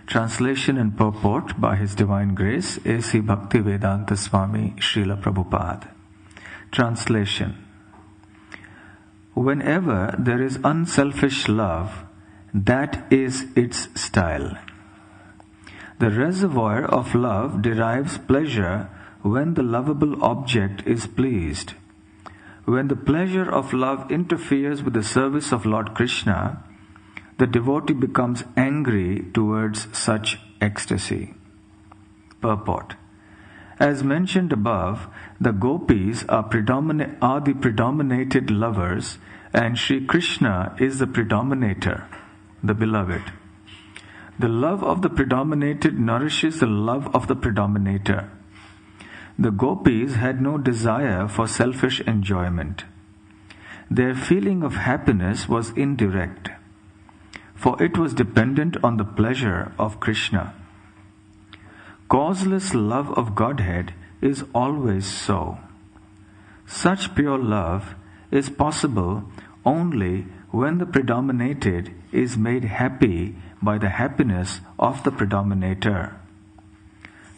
Translation and purport by His Divine Grace A.C. Bhakti Swami Srila Prabhupada. Translation. Whenever there is unselfish love, that is its style. The reservoir of love derives pleasure when the lovable object is pleased. When the pleasure of love interferes with the service of Lord Krishna, the devotee becomes angry towards such ecstasy. Purport. As mentioned above, the gopis are the predominated lovers, and Sri Krishna is the predominator, the beloved. The love of the predominated nourishes the love of the predominator. The gopis had no desire for selfish enjoyment. Their feeling of happiness was indirect, for it was dependent on the pleasure of Krishna. Causeless love of Godhead is always so. Such pure love is possible only when the predominated is made happy by the happiness of the predominator.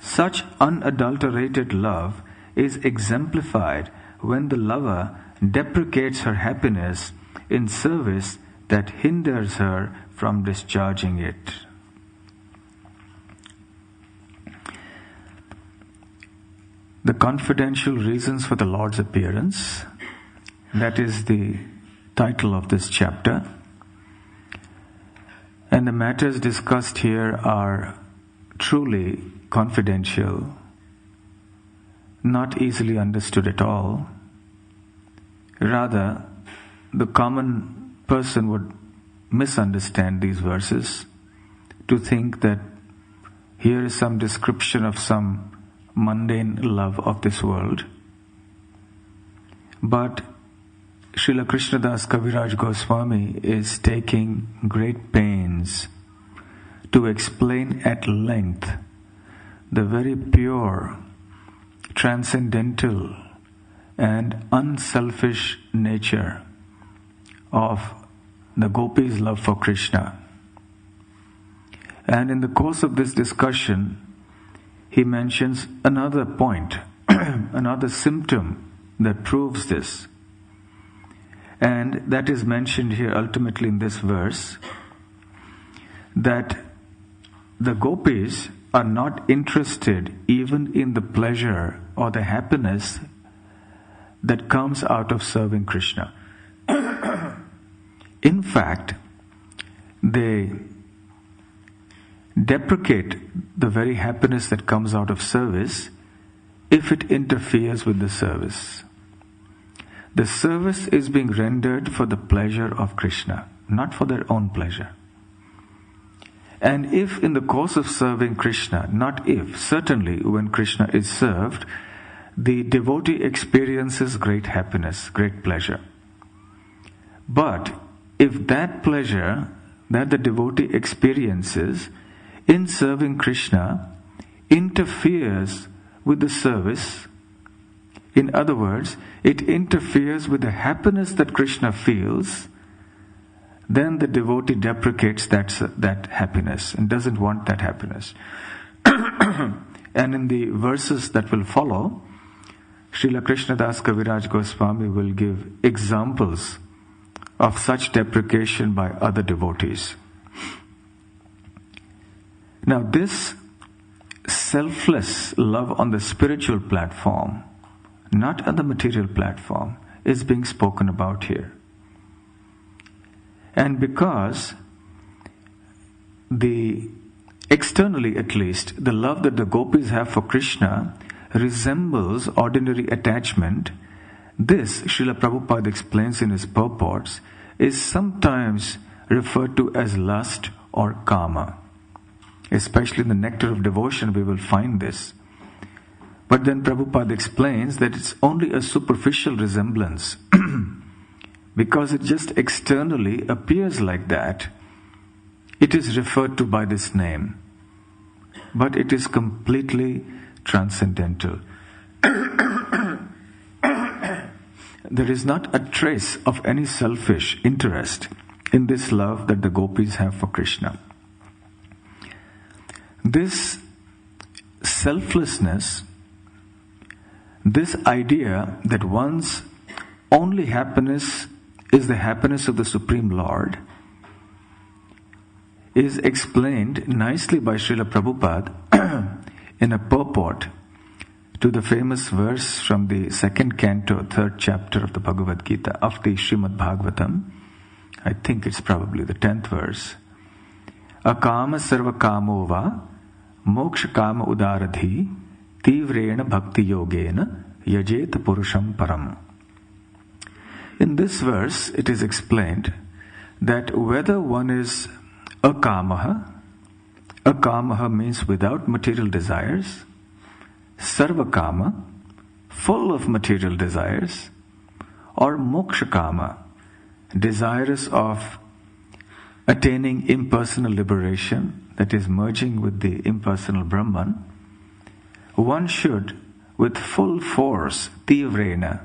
Such unadulterated love is exemplified when the lover deprecates her happiness in service that hinders her from discharging it. The confidential reasons for the Lord's appearance, that is the title of this chapter. And the matters discussed here are truly confidential, not easily understood at all. Rather, the common person would misunderstand these verses to think that here is some description of some mundane love of this world. But Srila Krishnadas Kaviraj Goswami is taking great pains to explain at length the very pure, transcendental and unselfish nature of the gopis' love for Krishna. And in the course of this discussion, he mentions another point, another symptom that proves this. And that is mentioned here ultimately in this verse, that the gopis are not interested even in the pleasure or the happiness that comes out of serving Krishna. In fact, they deprecate the very happiness that comes out of service if it interferes with the service. The service is being rendered for the pleasure of Krishna, not for their own pleasure. And if in the course of serving Krishna, not if, certainly when Krishna is served, the devotee experiences great happiness, great pleasure. But if that pleasure that the devotee experiences in serving Krishna interferes with the service, in other words, it interferes with the happiness that Krishna feels, then the devotee deprecates that happiness and doesn't want that happiness. And in the verses that will follow, Srila Krishnadas Kaviraj Goswami will give examples of such deprecation by other devotees. Now, this selfless love on the spiritual platform, not on the material platform, is being spoken about here. And because externally at least, the love that the gopis have for Krishna resembles ordinary attachment, this, Srila Prabhupada explains in his purports, is sometimes referred to as lust or kama. Especially in the Nectar of Devotion we will find this. But then Prabhupada explains that it's only a superficial resemblance because it just externally appears like that. It is referred to by this name, but it is completely transcendental. There is not a trace of any selfish interest in this love that the gopis have for Krishna. This selflessness, this idea that one's only happiness is the happiness of the Supreme Lord, is explained nicely by Srila Prabhupada in a purport to the famous verse from the second canto, third chapter of the Bhagavad Gita, of the Srimad Bhagavatam. I think it's probably the 10th verse. Akama sarva kamo va moksha kama udaradhi tivrena bhakti yogena yajet purusham param. In this verse, it is explained that whether one is akamaha means without material desires, sarvakama, full of material desires, or mokshakama, desirous of attaining impersonal liberation, that is merging with the impersonal Brahman, one should, with full force, tivrena,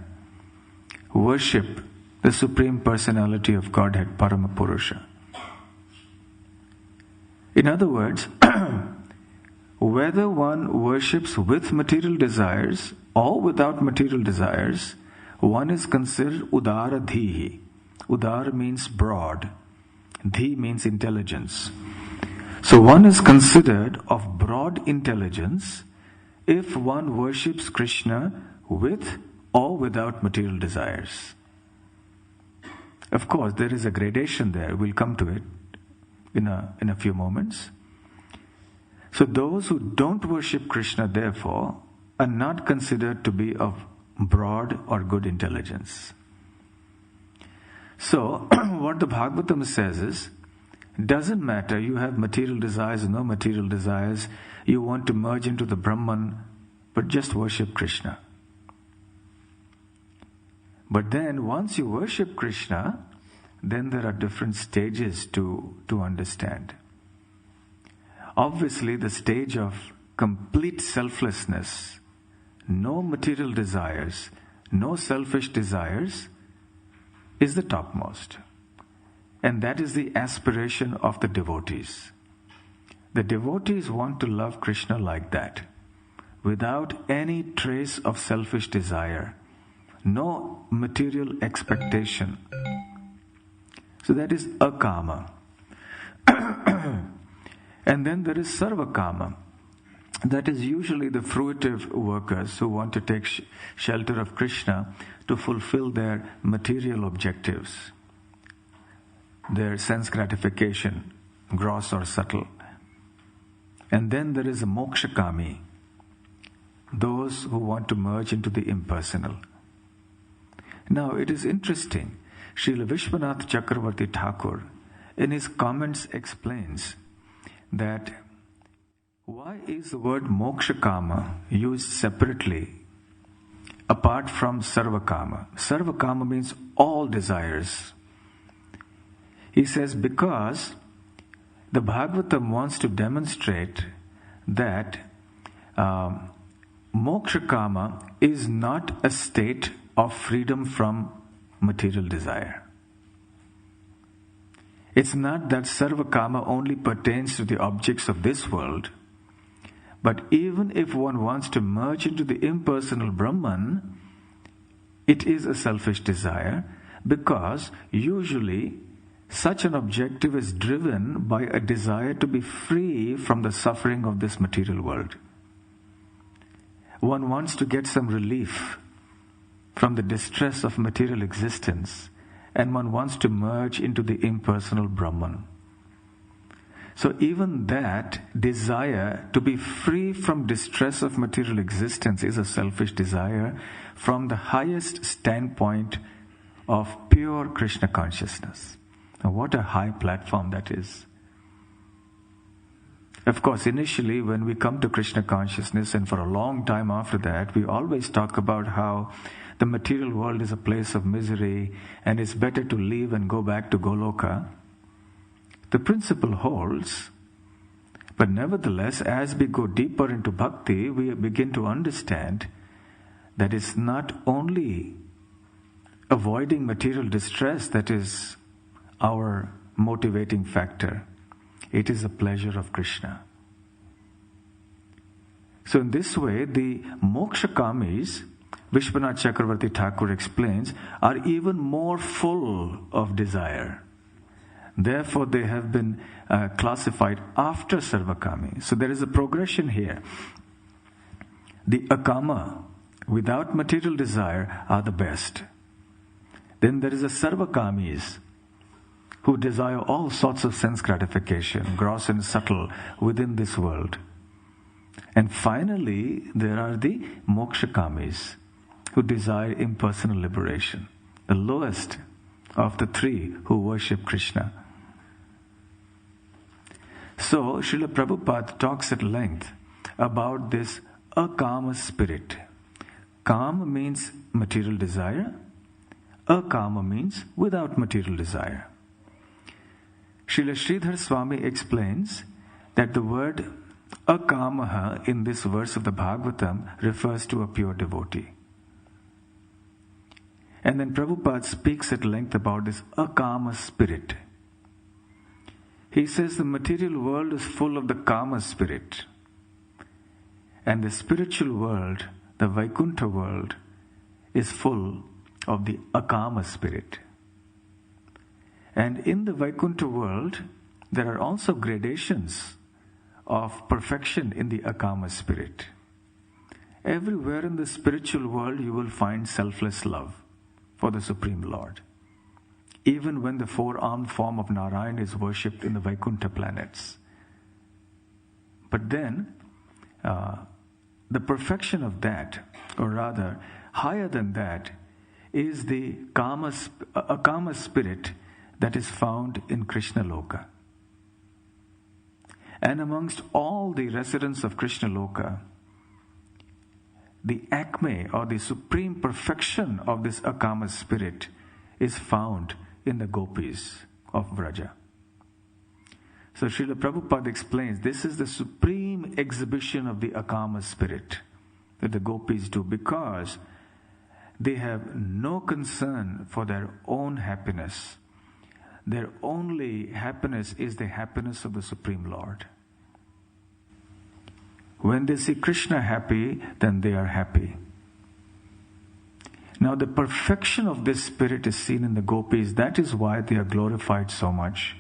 worship the Supreme Personality of Godhead, Paramapurusha. In other words, whether one worships with material desires or without material desires, one is considered udara dhihi. Udara means broad. Dhi means intelligence. So one is considered of broad intelligence if one worships Krishna with or without material desires. Of course, there is a gradation there. We'll come to it in a few moments. So those who don't worship Krishna, therefore, are not considered to be of broad or good intelligence. So, what the Bhagavatam says is, doesn't matter, you have material desires or no material desires, you want to merge into the Brahman, but just worship Krishna. But then, once you worship Krishna, then there are different stages to understand. Obviously, the stage of complete selflessness, no material desires, no selfish desires, is the topmost. And that is the aspiration of the devotees. The devotees want to love Krishna like that, without any trace of selfish desire, no material expectation. So that is akama. And then there is sarvakama. That is usually the fruitive workers who want to take shelter of Krishna to fulfill their material objectives, their sense gratification, gross or subtle. And then there is a mokshakami, those who want to merge into the impersonal. Now it is interesting, Srila Vishwanath Chakravarti Thakur in his comments explains that why is the word mokshakama used separately apart from sarvakama? Sarvakama means all desires. He says because the Bhagavatam wants to demonstrate that mokshakama is not a state of freedom from material desire. It's not that sarvakama only pertains to the objects of this world, but even if one wants to merge into the impersonal Brahman, it is a selfish desire, because usually such an objective is driven by a desire to be free from the suffering of this material world. One wants to get some relief from the distress of material existence, and one wants to merge into the impersonal Brahman. So even that desire to be free from distress of material existence is a selfish desire from the highest standpoint of pure Krishna consciousness. Now what a high platform that is. Of course, initially when we come to Krishna consciousness, and for a long time after that, we always talk about how the material world is a place of misery and it's better to leave and go back to Goloka. The principle holds, but nevertheless, as we go deeper into bhakti, we begin to understand that it's not only avoiding material distress that is our motivating factor. It is the pleasure of Krishna. So in this way, the mokshakamis, Vishwanath Chakravarti Thakur explains, are even more full of desire. Therefore, they have been classified after Sarvakami. So there is a progression here. The akama, without material desire, are the best. Then there is the Sarvakamis, who desire all sorts of sense gratification, gross and subtle, within this world. And finally, there are the mokshakamis, who desire impersonal liberation, the lowest of the three who worship Krishna. So, Srila Prabhupada talks at length about this akama spirit. Kama means material desire, akama means without material desire. Srila Sridhar Swami explains that the word akamaha in this verse of the Bhagavatam refers to a pure devotee. And then Prabhupada speaks at length about this akama spirit. He says the material world is full of the kama spirit. And the spiritual world, the Vaikuntha world, is full of the akama spirit. And in the Vaikuntha world, there are also gradations of perfection in the akama spirit. Everywhere in the spiritual world, you will find selfless love for the Supreme Lord. Even when the four-armed form of Narayan is worshipped in the Vaikuntha planets. But then, the perfection of that, or rather, higher than that, is the akama spirit that is found in Krishna Loka. And amongst all the residents of Krishna Loka, the acme or the supreme perfection of this akama spirit is found in the gopis of Vraja. So Srila Prabhupada explains this is the supreme exhibition of the akama spirit that the gopis do, because they have no concern for their own happiness. Their only happiness is the happiness of the Supreme Lord. When they see Krishna happy, then they are happy. Now the perfection of this spirit is seen in the gopis. That is why they are glorified so much.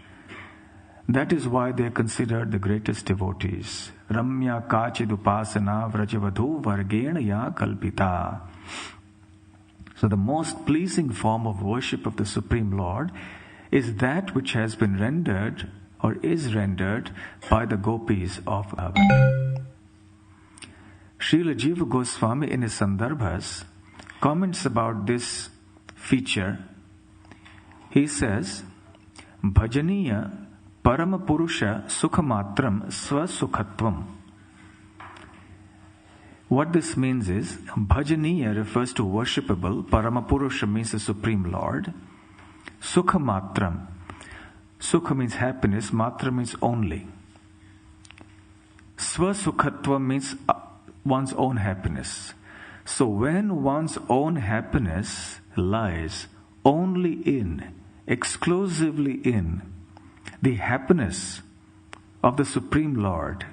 That is why they are considered the greatest devotees. Ramya kachidupasana vrajavadhu vargena ya kalpita. So the most pleasing form of worship of the Supreme Lord is that which has been rendered or is rendered by the gopis of Bhagavan. Srila Jiva Goswami in his Sandarbhas comments about this feature. He says, Bhajaniya Paramapurusha Sukhamatram Swasukhatvam. What this means is, Bhajaniya refers to worshipable, Paramapurusha means the Supreme Lord, Sukhamatram. Sukha means happiness, Matra means only. Swasukhatvam means one's own happiness. So when one's own happiness lies only in, exclusively in, the happiness of the Supreme Lord,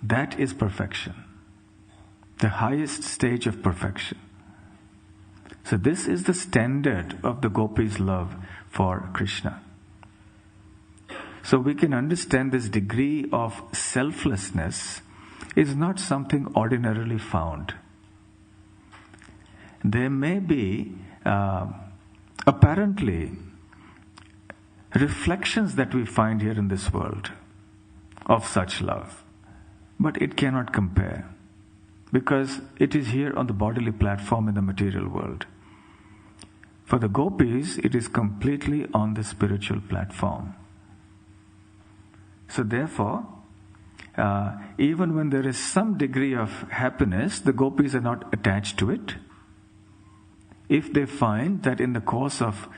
that is perfection. The highest stage of perfection. So this is the standard of the gopis' love for Krishna. So we can understand this degree of selflessness is not something ordinarily found. There may be apparently reflections that we find here in this world of such love, but it cannot compare because it is here on the bodily platform in the material world. For the gopis, it is completely on the spiritual platform. So therefore, even when there is some degree of happiness, the gopis are not attached to it. If they find that in the course of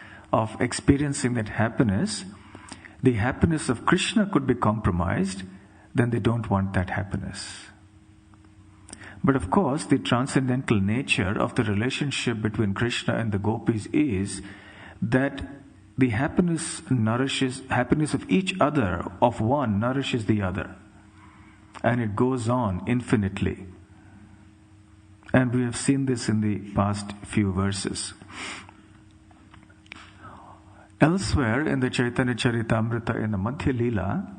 experiencing that happiness, the happiness of Krishna could be compromised, then they don't want that happiness. But of course, the transcendental nature of the relationship between Krishna and the gopis is that the happiness of each other, of one, nourishes the other. and it goes on infinitely. And we have seen this in the past few verses. Elsewhere in the Chaitanya Charitamrita, in the Madhya Lila,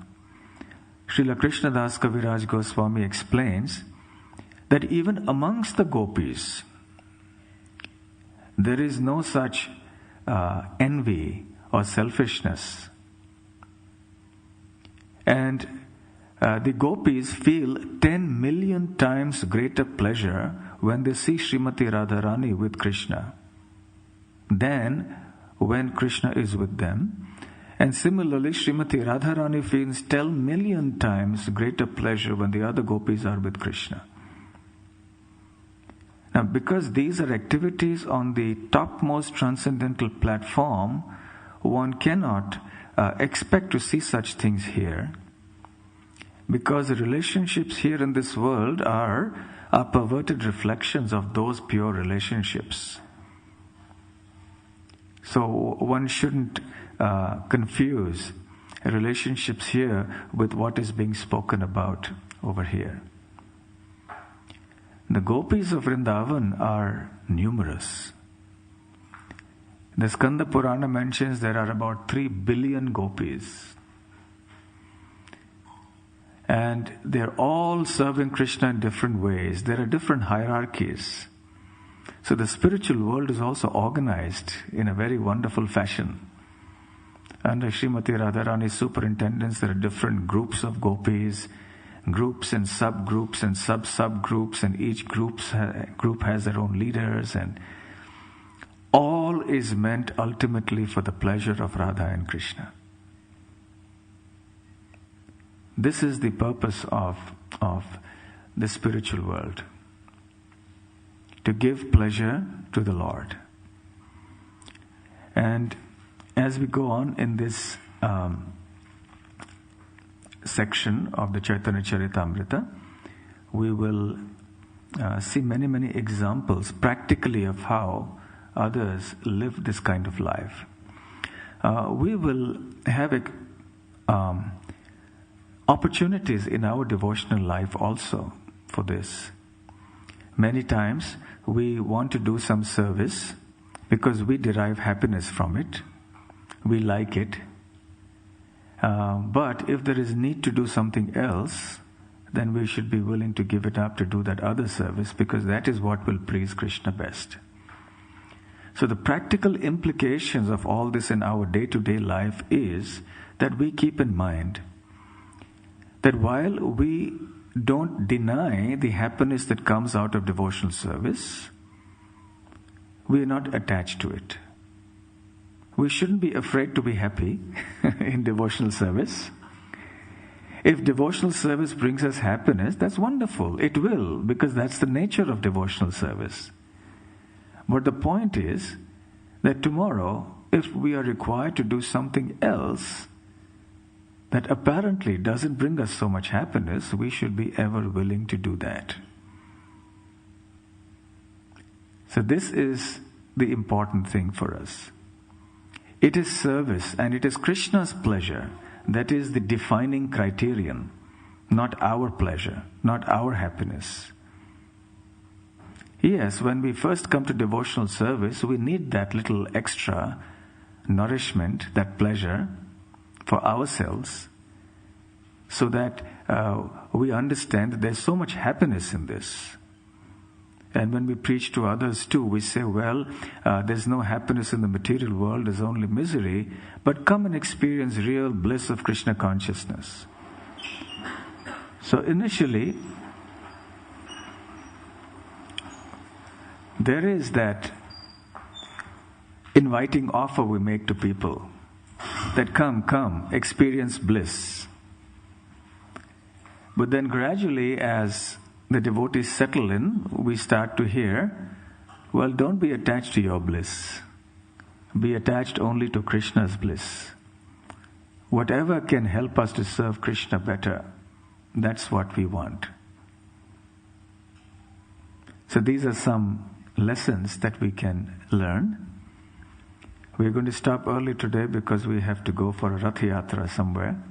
Srila Krishnadas Kaviraj Goswami explains that even amongst the gopis, there is no such envy or selfishness. And the gopis feel 10 million times greater pleasure when they see Srimati Radharani with Krishna than when Krishna is with them. And similarly, Srimati Radharani feels 10 million times greater pleasure when the other gopis are with Krishna. Now, because these are activities on the topmost transcendental platform, one cannot expect to see such things here, because the relationships here in this world are perverted reflections of those pure relationships. So one shouldn't confuse relationships here with what is being spoken about over here. The gopis of Vrindavan are numerous. The Skanda Purana mentions there are about 3 billion gopis. And they're all serving Krishna in different ways. There are different hierarchies. So the spiritual world is also organized in a very wonderful fashion. Under Srimati Radharani's superintendence, there are different groups of gopis, groups and subgroups and sub-subgroups, and each group has their own leaders, and all is meant ultimately for the pleasure of Radha and Krishna. This is the purpose of the spiritual world, to give pleasure to the Lord. And as we go on in this section of the Chaitanya Charitamrita, we will see many, many examples practically of how others live this kind of life. We will have opportunities in our devotional life also for this. Many times we want to do some service because we derive happiness from it. We like it. But if there is need to do something else, then we should be willing to give it up to do that other service, because that is what will please Krishna best. So the practical implications of all this in our day-to-day life is that we keep in mind that while we don't deny the happiness that comes out of devotional service, we are not attached to it. We shouldn't be afraid to be happy in devotional service. If devotional service brings us happiness, that's wonderful. It will, because that's the nature of devotional service. But the point is that tomorrow, if we are required to do something else that apparently doesn't bring us so much happiness, we should be ever willing to do that. So this is the important thing for us. It is service, and it is Krishna's pleasure that is the defining criterion, not our pleasure, not our happiness. Yes, when we first come to devotional service, we need that little extra nourishment, that pleasure for ourselves, so that we understand that there's so much happiness in this. And when we preach to others too, we say, well, there's no happiness in the material world, there's only misery, but come and experience real bliss of Krishna consciousness. So initially, there is that inviting offer we make to people, that come, experience bliss. But then gradually, as the devotees settle in, we start to hear, well, don't be attached to your bliss. Be attached only to Krishna's bliss. Whatever can help us to serve Krishna better, that's what we want. So these are some lessons that we can learn. We're going to stop early today because we have to go for a Rath Yatra somewhere.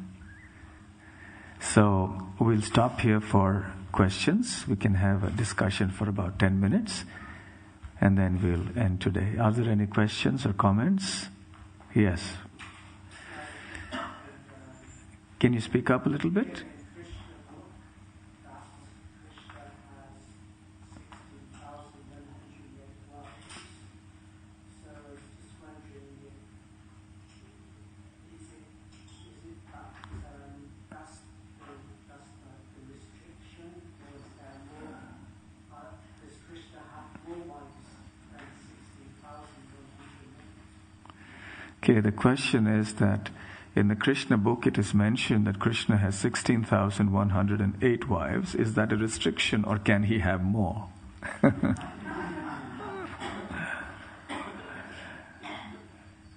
So we'll stop here for questions. We can have a discussion for about 10 minutes and then we'll end today. Are there any questions or comments? Yes. Can you speak up a little bit? Okay, the question is that in the Krishna book it is mentioned that Krishna has 16,108 wives. Is that a restriction or can he have more?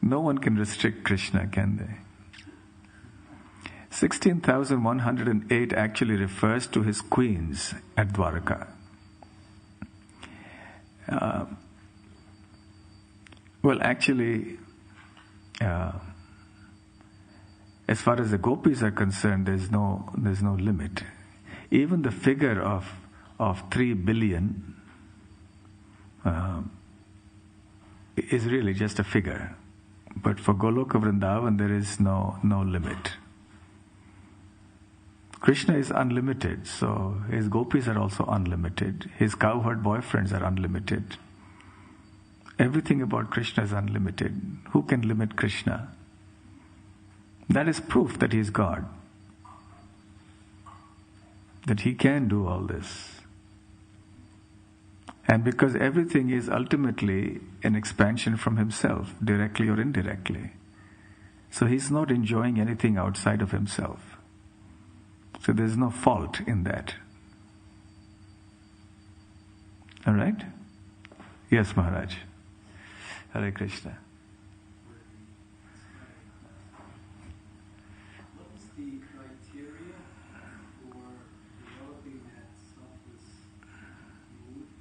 No one can restrict Krishna, can they? 16,108 actually refers to his queens at Dwaraka. Well, actually, as far as the gopis are concerned, there's no limit. Even the figure of 3 billion is really just a figure. But for Goloka Vrindavan, there is no limit. Krishna is unlimited, so his gopis are also unlimited. His cowherd boyfriends are unlimited. Everything about Krishna is unlimited. Who can limit Krishna? That is proof that he is God. That he can do all this. And because everything is ultimately an expansion from himself, directly or indirectly. So he's not enjoying anything outside of himself. So there's no fault in that. All right? Yes, Maharaj. Hare Krishna. What is the criteria for developing that selfless mood,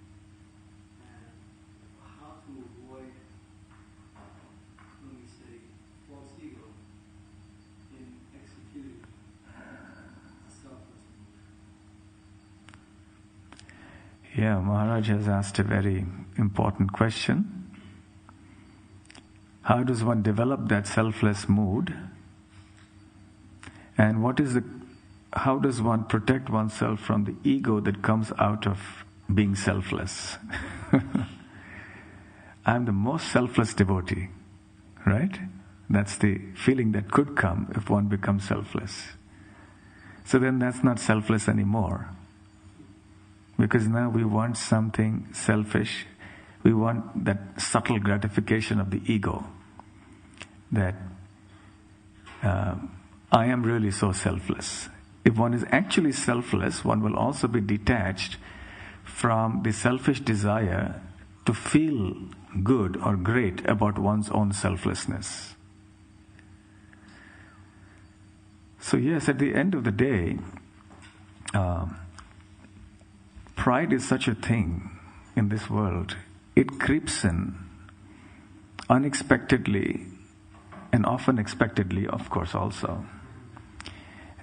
and how to avoid, let me say, false ego in executing the selfless mood? Yeah, Maharaj has asked a very important question. How does one develop that selfless mood? And how does one protect oneself from the ego that comes out of being selfless? I'm the most selfless devotee, right? That's the feeling that could come if one becomes selfless. So then that's not selfless anymore. Because now we want something selfish. We want that subtle gratification of the ego. That I am really so selfless. If one is actually selfless, one will also be detached from the selfish desire to feel good or great about one's own selflessness. So yes, at the end of the day, pride is such a thing in this world. It creeps in unexpectedly and often expectedly, of course, also.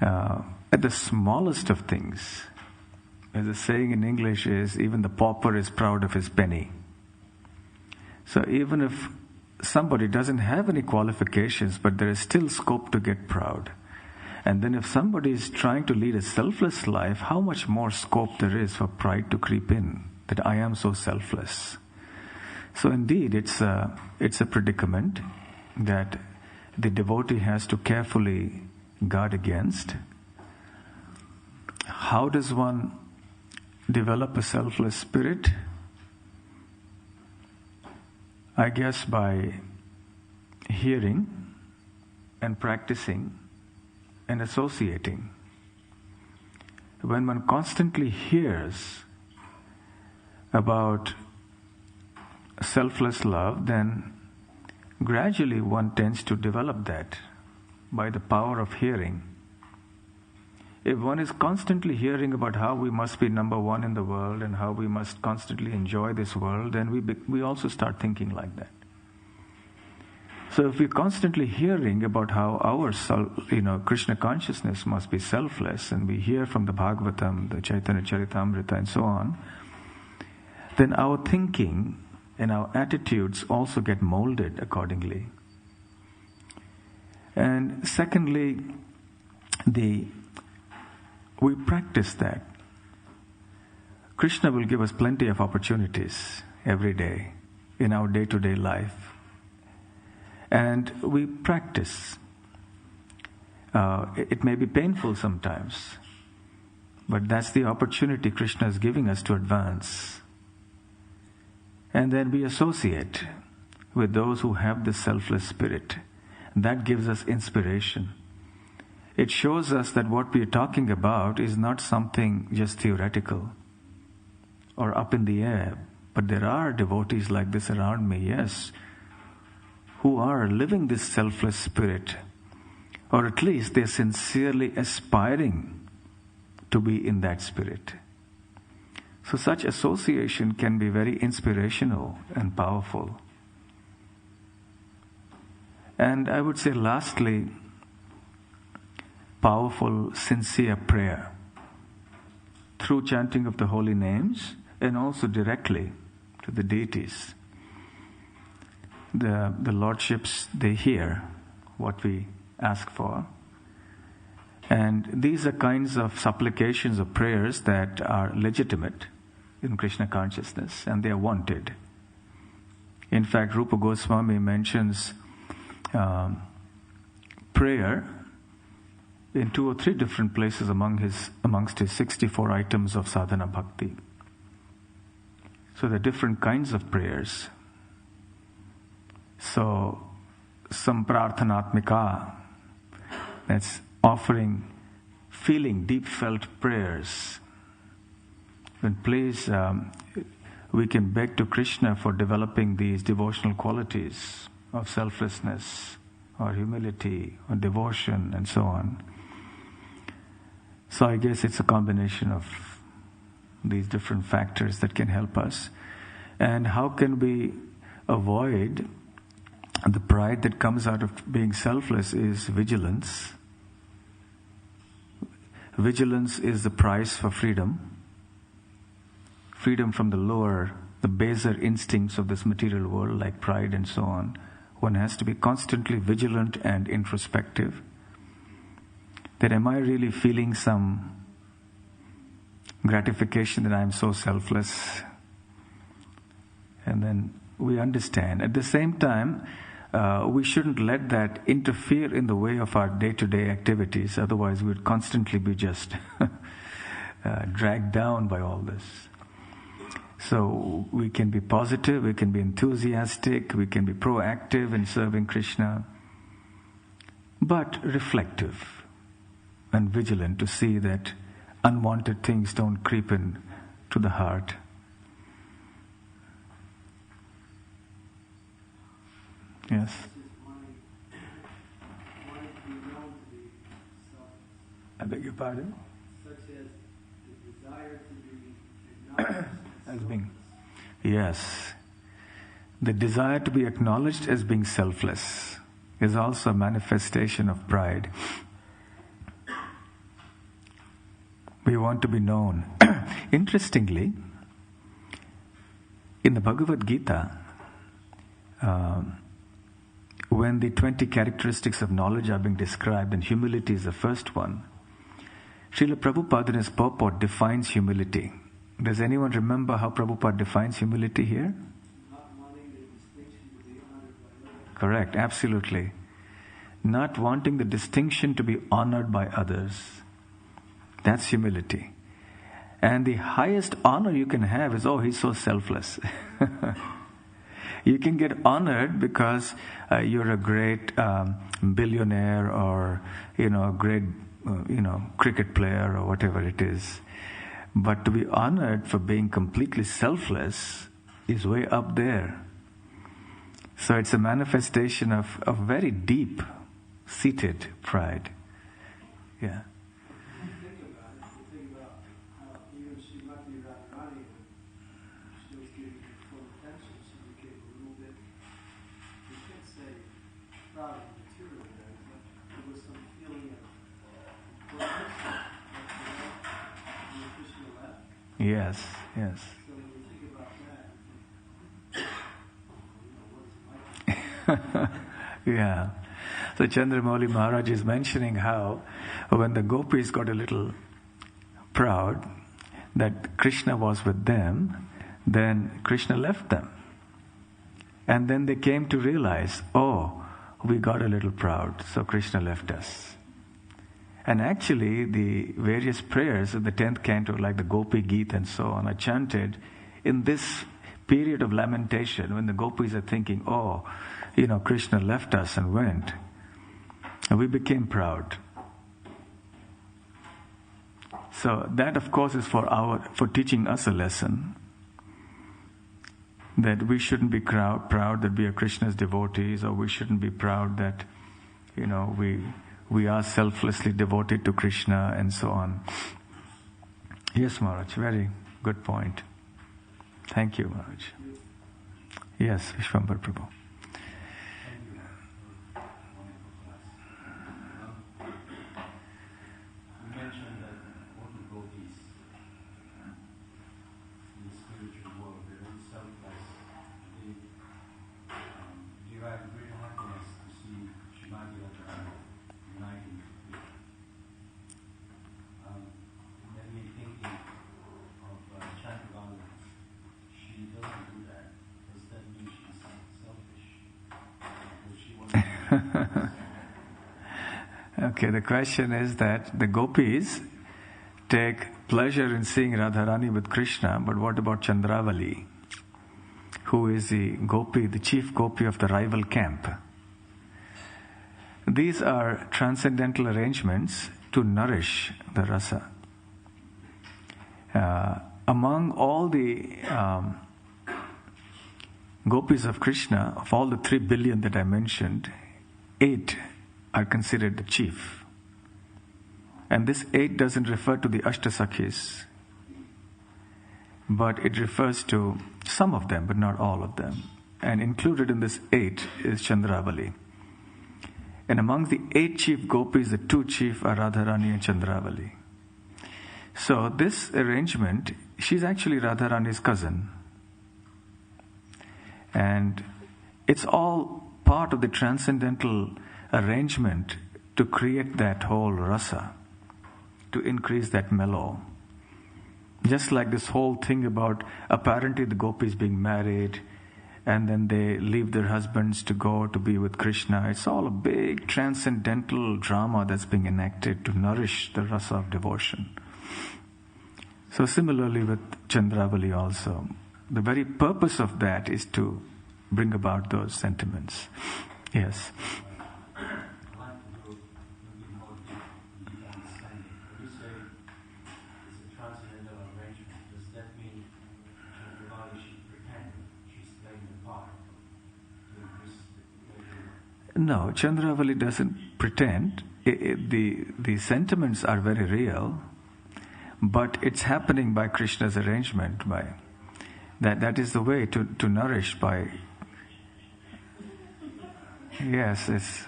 At the smallest of things. As the saying in English is, even the pauper is proud of his penny. So even if somebody doesn't have any qualifications, but there is still scope to get proud. And then if somebody is trying to lead a selfless life, how much more scope there is for pride to creep in, that I am so selfless. So indeed, it's a predicament that the devotee has to carefully guard against. How does one develop a selfless spirit? I guess by hearing and practicing and associating. When one constantly hears about selfless love, then gradually one tends to develop that by the power of hearing. If one is constantly hearing about how we must be number one in the world and how we must constantly enjoy this world, then we also start thinking like that. So if we're constantly hearing about how our Krishna consciousness must be selfless, and we hear from the Bhagavatam, the Chaitanya Charitamrita and so on, then our thinking and our attitudes also get molded accordingly. And secondly, we practice that. Krishna will give us plenty of opportunities every day in our day-to-day life. And we practice. It may be painful sometimes, but that's the opportunity Krishna is giving us to advance. And then we associate with those who have the selfless spirit. That gives us inspiration. It shows us that what we are talking about is not something just theoretical or up in the air, but there are devotees like this around me, yes, who are living this selfless spirit, or at least they're sincerely aspiring to be in that spirit. So such association can be very inspirational and powerful. And I would say lastly, powerful, sincere prayer through chanting of the holy names and also directly to the deities. The lordships, they hear what we ask for. And these are kinds of supplications or prayers that are legitimate in Krishna consciousness, and they are wanted. In fact, Rupa Goswami mentions prayer in 2 or 3 different places amongst his 64 items of sadhana bhakti. So there are different kinds of prayers. So, samprarthanatmika, that's offering, feeling deep felt prayers. And please, we can beg to Krishna for developing these devotional qualities of selflessness or humility or devotion and so on. So I guess it's a combination of these different factors that can help us. And how can we avoid the pride that comes out of being selfless is vigilance. Vigilance is the price for freedom. Freedom from the baser instincts of this material world, like pride and so on. One has to be constantly vigilant and introspective. That am I really feeling some gratification that I am so selfless? And then we understand. At the same time, we shouldn't let that interfere in the way of our day-to-day activities. Otherwise, we'd constantly be just dragged down by all this. So we can be positive, we can be enthusiastic, we can be proactive in serving Krishna, but reflective and vigilant to see that unwanted things don't creep in to the heart. Yes. I beg your pardon? Such as the desire to be acknowledged as being. Yes. The desire to be acknowledged as being selfless is also a manifestation of pride. We want to be known. Interestingly, in the Bhagavad Gita, when the 20 characteristics of knowledge are being described, and humility is the first one, Srila Prabhupada in his purport defines humility. Does anyone remember how Prabhupada defines humility here? not wanting the distinction to be honored by others. Correct, absolutely. Not wanting the distinction to be honored by others. That's humility. And the highest honor you can have is, oh, he's so selfless. You can get honored because you're a great billionaire or, a great, cricket player or whatever it is. But to be honored for being completely selfless is way up there. So it's a manifestation of very deep-seated pride. Yeah. Think about how even Srimati Radharani, when she was giving her full attention, she became a little bit, you can't say proud of the material very much. There was some feeling of purpose, when Krishna left. Yes, yes. So when you think about that, you think, what is life? Yeah. So Chandramauli Maharaj is mentioning how when the gopis got a little proud that Krishna was with them, then Krishna left them. And then they came to realize, oh, we got a little proud, so Krishna left us. And actually, the various prayers of the 10th canto, like the Gopi Geet and so on, are chanted in this period of lamentation when the gopis are thinking, oh, Krishna left us and went. And we became proud. So that, of course, is for teaching us a lesson that we shouldn't be proud that we are Krishna's devotees, or we shouldn't be proud that we are selflessly devoted to Krishna and so on. Yes, Maharaj, very good point. Thank you, Maharaj. Yes, Vishwambar Prabhu. Okay, the question is that the gopis take pleasure in seeing Radharani with Krishna, but what about Chandravali, who is the gopi, the chief gopi of the rival camp? These are transcendental arrangements to nourish the rasa. Among all the gopis of Krishna, of all the 3 billion that I mentioned, 8 are considered the chief. And this 8 doesn't refer to the Ashtasakhis, but it refers to some of them, but not all of them. And included in this 8 is Chandravali. And among the 8 chief gopis, the 2 chief are Radharani and Chandravali. So this arrangement, she's actually Radharani's cousin. And it's all part of the transcendental arrangement to create that whole rasa, to increase that mellow. Just like this whole thing about apparently the gopis being married and then they leave their husbands to go to be with Krishna. It's all a big transcendental drama that's being enacted to nourish the rasa of devotion. So similarly with Chandravali also, the very purpose of that is to bring about those sentiments. Yes. No, Chandravali doesn't pretend. The sentiments are very real, but it's happening by Krishna's arrangement. By that is the way to nourish by. Yes, it's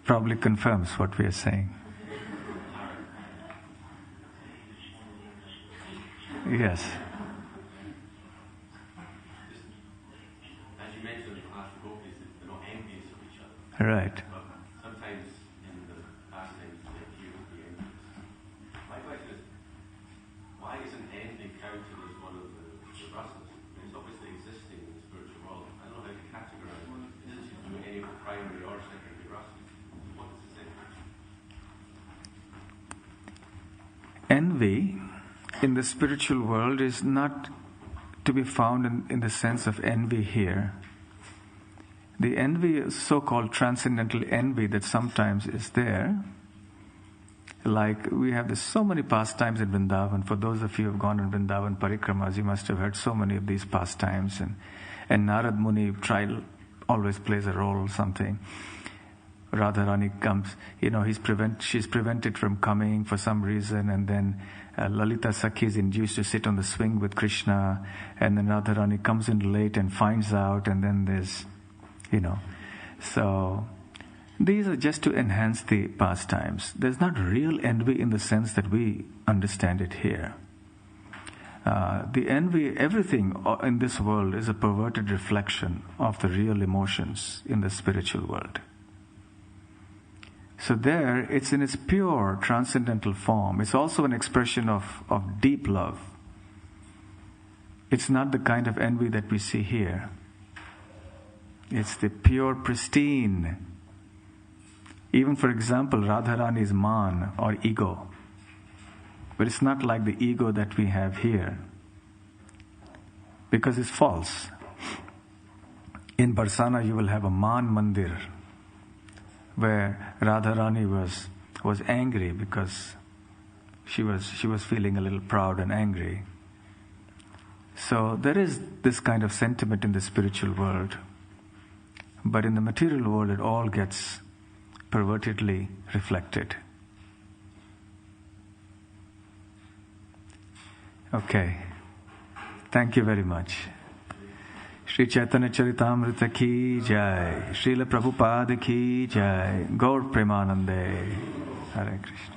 probably confirms what we are saying. Yes. Right. Sometimes in the pastimes they appear to be envious. My question is, why isn't envy counted as one of the rasas? It's obviously existing in the spiritual world. I don't know how to categorize it. It doesn't seem to do any of the primary or secondary rasas. What does it say? Envy in the spiritual world is not to be found in the sense of envy here. The envy, so-called transcendental envy that sometimes is there, like we have so many pastimes in Vrindavan. For those of you who have gone on Vrindavan parikramas, you must have heard so many of these pastimes. And Narad Muni always plays a role or something. Radharani comes, she's prevented from coming for some reason, and then Lalita Sakhi is induced to sit on the swing with Krishna, and then Radharani comes in late and finds out, and then there's, So, these are just to enhance the pastimes. There's not real envy in the sense that we understand it here. The envy, everything in this world is a perverted reflection of the real emotions in the spiritual world. So there, it's in its pure transcendental form. It's also an expression of deep love. It's not the kind of envy that we see here. It's the pure, pristine. Even, for example, Radharani's man or ego. But it's not like the ego that we have here. Because it's false. In Barsana you will have a man mandir, where Radharani was angry because she was feeling a little proud and angry. So there is this kind of sentiment in the spiritual world. But in the material world it all gets pervertedly reflected. Okay. Thank you very much. Shri Chaitanya Charitamrita ki jai. Srila Prabhupada ki jai. Gaur Premanande. Hare Krishna.